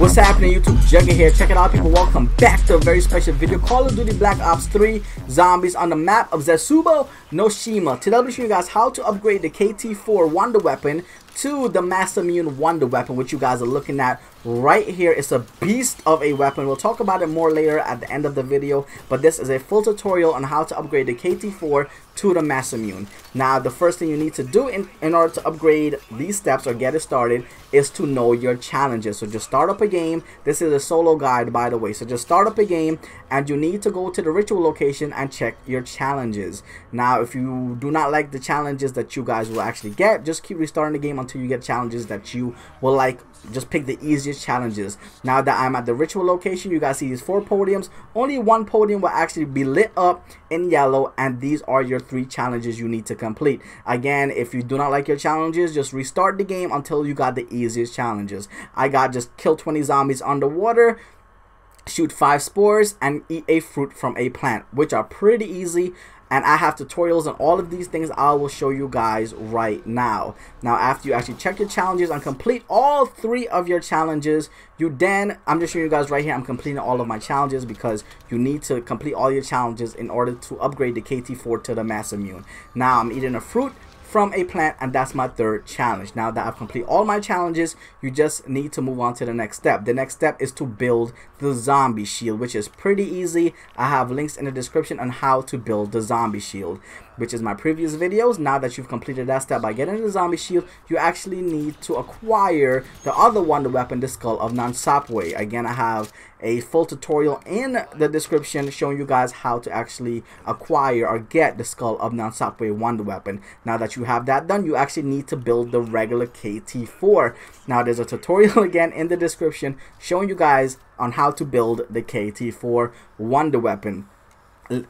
What's happening, YouTube? Jugger here. Check it out, people. Welcome back to a very special video. Call of Duty Black Ops 3 Zombies on the map of Zetsubou no Shima. Today I'll be showing you guys how to upgrade the KT-4 Wunder weapon to the Masamune Wunder weapon, which you guys are looking at right here. It's a beast of a weapon. We'll talk about it more later at the end of the video, but this is a full tutorial on how to upgrade the KT-4 to the Masamune. Now, the first thing you need to do in order to upgrade these steps or get it started is to know your challenges. So just start up a game. This is a solo guide, by the way. So just start up a game and you need to go to the ritual location and check your challenges. Now, if you do not like the challenges that you guys will actually get, just keep restarting the game until you get challenges that you will like. Just pick the easiest challenges. Now that I'm at the ritual location, you guys see these 4 podiums. Only one podium will actually be lit up in yellow, and these are your 3 challenges you need to complete. Again, if you do not like your challenges, just restart the game until you got the easiest challenges. I got just kill 20 zombies underwater, shoot 5 spores, and eat a fruit from a plant, which are pretty easy. And I have tutorials on all of these things I will show you guys right now. Now, after you actually check your challenges and complete all 3 of your challenges, I'm just showing you guys right here, I'm completing all of my challenges because you need to complete all your challenges in order to upgrade the KT-4 to the Masamune. Now, I'm eating a fruit from a plant, and that's my 3rd challenge. Now that I've completed all my challenges, you just need to move on to the next step. The next step is to build the zombie shield, which is pretty easy. I have links in the description on how to build the zombie shield, which is my previous videos. Now that you've completed that step by getting the zombie shield, you actually need to acquire the other Wunder weapon, the Skull of Nan Sawpe. Again, I have a full tutorial in the description showing you guys how to actually acquire or get the Skull of Nan Sawpe Wunder weapon. Now that you have that done, you actually need to build the regular KT-4. Now there's a tutorial again in the description showing you guys on how to build the KT-4 Wunder weapon.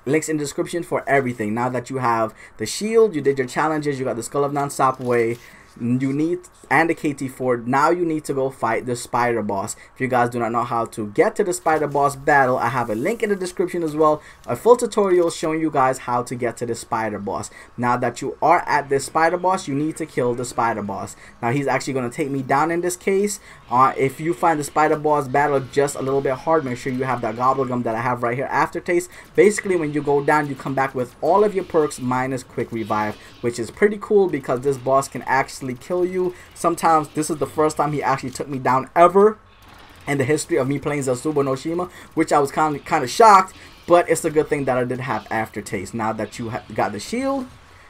Links in the description for everything. Now that you have the shield, you did your challenges, you got the Skull of Nan Sawpe, and the KT-4, now you need to go fight the spider boss. If you guys do not know how to get to the spider boss battle, I have a link in the description as well, a full tutorial showing you guys how to get to the spider boss. Now that you are at the spider boss, you need to kill the spider boss. Now he's actually going to take me down in this case. If you find the spider boss battle just a little bit hard, make sure you have that gobblegum that I have right here, aftertaste. Basically, when you go down, you come back with all of your perks minus quick revive, which is pretty cool because this boss can actually kill you. Sometimes this is the first time he actually took me down ever in the history of me playing Zetsubou no Shima, which I was kind of shocked, but it's a good thing that I did have aftertaste. Now that you got the shield,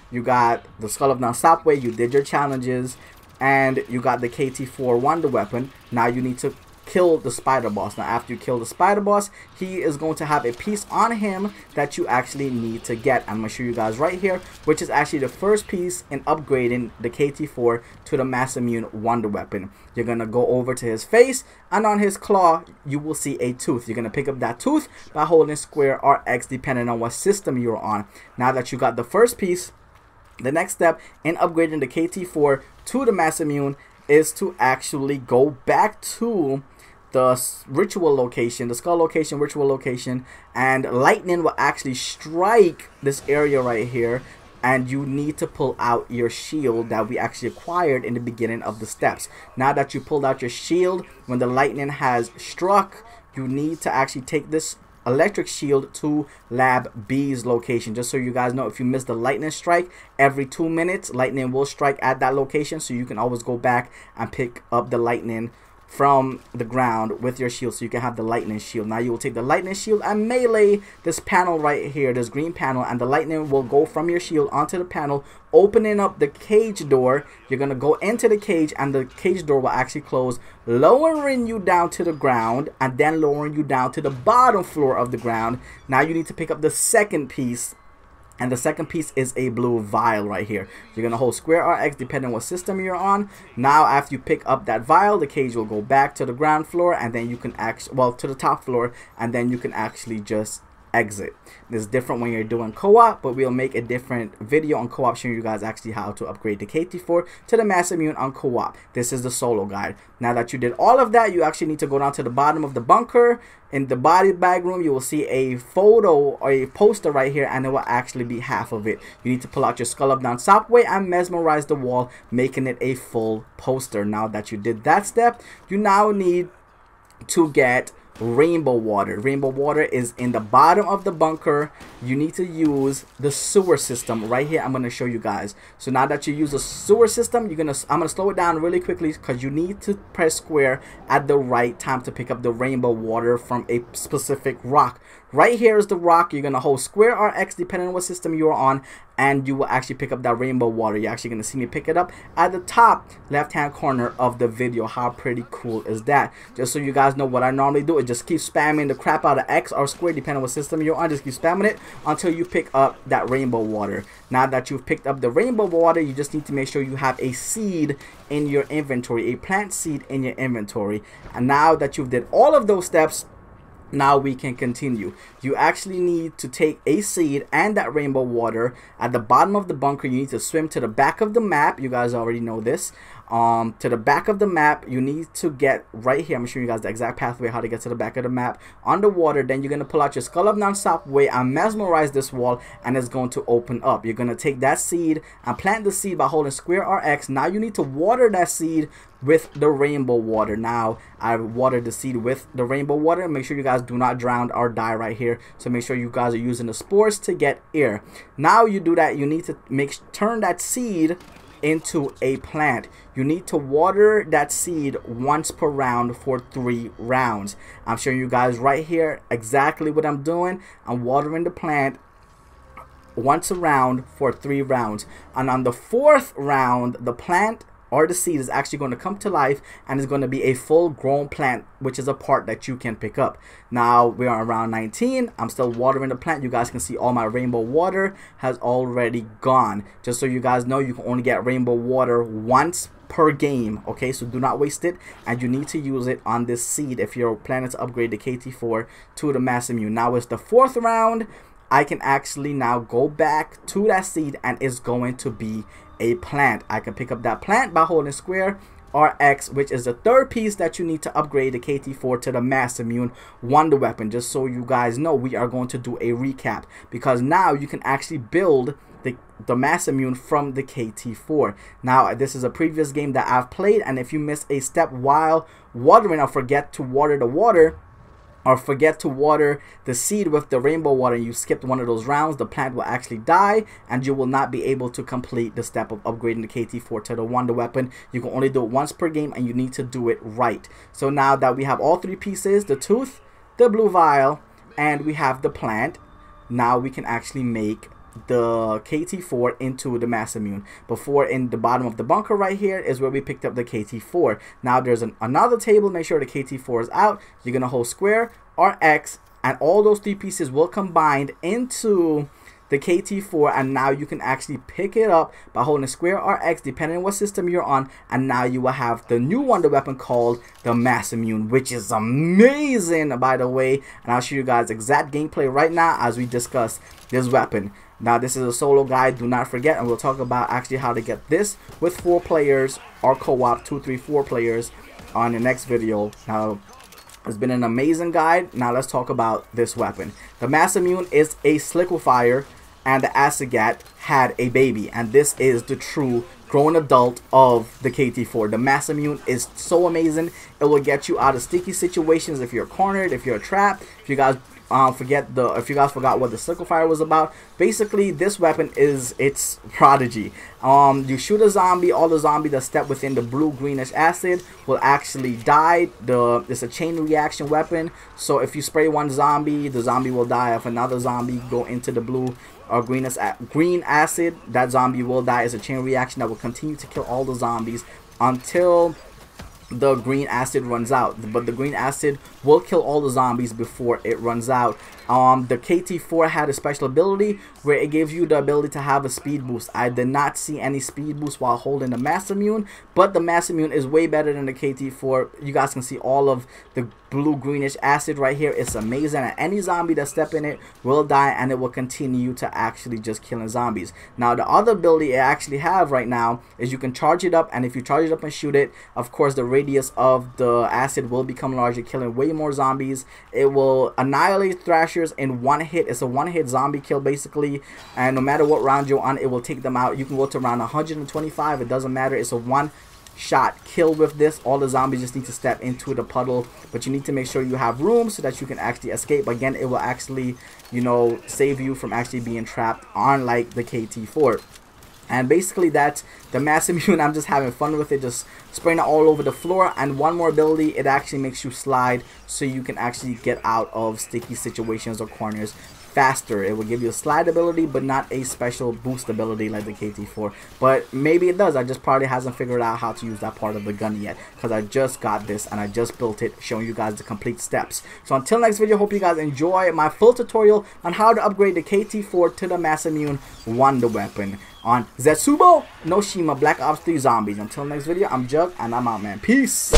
you got the Skull of Nan Sawpe, you did your challenges, and you got the KT-4 Wunder weapon. Now you need to kill the spider boss. Now after you kill the spider boss, he is going to have a piece on him that you actually need to get. I'm going to show you guys right here, which is actually the first piece in upgrading the KT-4 to the Masamune Wunder weapon. You're going to go over to his face, and on his claw you will see a tooth. You're going to pick up that tooth by holding square or X depending on what system you're on. Now that you got the first piece, the next step in upgrading the KT-4 to the Masamune is to actually go back to the ritual location, the skull location, ritual location, and lightning will actually strike this area right here, and you need to pull out your shield that we actually acquired in the beginning of the steps. Now that you pulled out your shield, when the lightning has struck, you need to actually take this electric shield to lab B's location. Just so you guys know, if you miss the lightning strike, every 2 minutes lightning will strike at that location, so you can always go back and pick up the lightning from the ground with your shield, so you can have the lightning shield. Now you will take the lightning shield and melee this panel right here, this green panel, and the lightning will go from your shield onto the panel, opening up the cage door. You're gonna go into the cage, and the cage door will actually close, lowering you down to the ground, and then lowering you down to the bottom floor of the ground. Now you need to pick up the second piece, and the second piece is a blue vial right here. You're going to hold square or X depending on what system you're on. Now after you pick up that vial, the cage will go back to the ground floor, and then you can actually, well, to the top floor, and then you can actually just exit. This is different when you're doing co-op, but we'll make a different video on co-op showing you guys actually how to upgrade the KT-4 to the Masamune on co-op. This is the solo guide. Now that you did all of that, you actually need to go down to the bottom of the bunker. In the body bag room, you will see a photo or a poster right here, and it will actually be half of it. You need to pull out your Skull of Nan Sawpe and mesmerize the wall, making it a full poster. Now that you did that step, you now need to get rainbow water. Rainbow water is in the bottom of the bunker. You need to use the sewer system right here. I'm going to show you guys. So now that you use the sewer system, I'm going to slow it down really quickly because you need to press square at the right time to pick up the rainbow water from a specific rock. Right here is the rock. You're going to hold square or X depending on what system you're on, and you will actually pick up that rainbow water. You're actually going to see me pick it up at the top left hand corner of the video. How pretty cool is that? Just so you guys know, what I normally do is just keep spamming the crap out of X or square depending on what system you're on. Just keep spamming it until you pick up that rainbow water. Now that you've picked up the rainbow water, you just need to make sure you have a seed in your inventory, a plant seed in your inventory. And now that you've did all of those steps, now we can continue. You actually need to take a seed and that rainbow water at the bottom of the bunker. You need to swim to the back of the map. You guys already know this. To the back of the map, you need to get right here. I'm showing you guys the exact pathway how to get to the back of the map underwater. Then you're gonna pull out your Skull of Nan Sawpe and mesmerize this wall, and it's going to open up. You're gonna take that seed and plant the seed by holding square or X. Now you need to water that seed with the rainbow water. Now I watered the seed with the rainbow water. Make sure you guys do not drown or die right here. So make sure you guys are using the spores to get air. Now you do that, you need to turn that seed into a plant. You need to water that seed once per round for 3 rounds. I'm showing you guys right here exactly what I'm doing. I'm watering the plant once a round for 3 rounds, and on the 4th round the plant or the seed is actually going to come to life and is going to be a full grown plant, which is a part that you can pick up. Now we are around 19. I'm still watering the plant. You guys can see all my rainbow water has already gone. Just so you guys know, you can only get rainbow water once per game, okay? So do not waste it, and you need to use it on this seed if you're planning to upgrade the KT-4 to the Masamune. Now it's the 4th round. I can actually now go back to that seed and it's going to be a plant. I can pick up that plant by holding square or X, which is the 3rd piece that you need to upgrade the KT-4 to the Masamune Wunder weapon. Just so you guys know, we are going to do a recap because now you can actually build the Masamune from the KT-4. Now this is a previous game that I've played, and if you miss a step while watering or forget to water the water, or forget to water the seed with the rainbow water, and you skipped one of those rounds, the plant will actually die and you will not be able to complete the step of upgrading the KT-4 to the Wunder weapon. You can only do it once per game, and you need to do it right. So now that we have all 3 pieces, the tooth, the blue vial, and we have the plant, now we can actually make the KT-4 into the Masamune. Before, in the bottom of the bunker right here is where we picked up the KT-4. Now there's another table. Make sure the KT-4 is out. You're gonna hold square or X, and all those 3 pieces will combine into the KT-4, and now you can actually pick it up by holding square or X depending on what system you're on, and now you will have the new Wunder weapon called the Masamune, which is amazing, by the way. And I'll show you guys exact gameplay right now as we discuss this weapon. Now this is a solo guide, do not forget, and we'll talk about actually how to get this with 4 players or co-op 2, 3, 4 players on the next video. Now it's been an amazing guide. Now let's talk about this weapon. The Masamune is a liquefier, and the Asagat had a baby, and this is the true grown adult of the KT-4. The Masamune is so amazing. It will get you out of sticky situations if you're cornered, if you're trapped. If you guys if you guys forgot what the liquefier was about, basically this weapon is its prodigy. You shoot a zombie, all the zombies that step within the blue greenish acid will actually die. It's a chain reaction weapon, so if you spray one zombie, the zombie will die. If another zombie go into the blue or green acid, that zombie will die. It's a chain reaction that will continue to kill all the zombies until the green acid runs out, but the green acid will kill all the zombies before it runs out. The KT-4 had a special ability where it gives you the ability to have a speed boost. I did not see any speed boost while holding the Masamune, but the Masamune is way better than the KT-4. You guys can see all of the blue greenish acid right here. It's amazing, and any zombie that step in it will die, and it will continue to actually just killing zombies. Now the other ability it actually have right now is you can charge it up, and if you charge it up and shoot it, of course the radius of the acid will become larger, killing way more zombies. It will annihilate Thrashers in 1 hit. It's a 1-hit zombie kill basically, and no matter what round you're on, it will take them out. You can go to around 125, it doesn't matter. It's a 1 shot kill with this. All the zombies just need to step into the puddle, but you need to make sure you have room so that you can actually escape. Again, it will actually, you know, save you from actually being trapped, unlike the KT-4. And basically that's the Masamune. I'm just having fun with it, just spraying it all over the floor. And one more ability, it actually makes you slide so you can actually get out of sticky situations or corners faster. It will give you a slide ability, but not a special boost ability like the KT-4. But maybe it does. I just probably hasn't figured out how to use that part of the gun yet, because I just got this and I just built it, showing you guys the complete steps. So until next video, hope you guys enjoy my full tutorial on how to upgrade the KT-4 to the Masamune Wunder weapon on Zetsubou, no Shima, Black Ops 3 Zombies. Until next video, I'm Jug, and I'm out, man. Peace!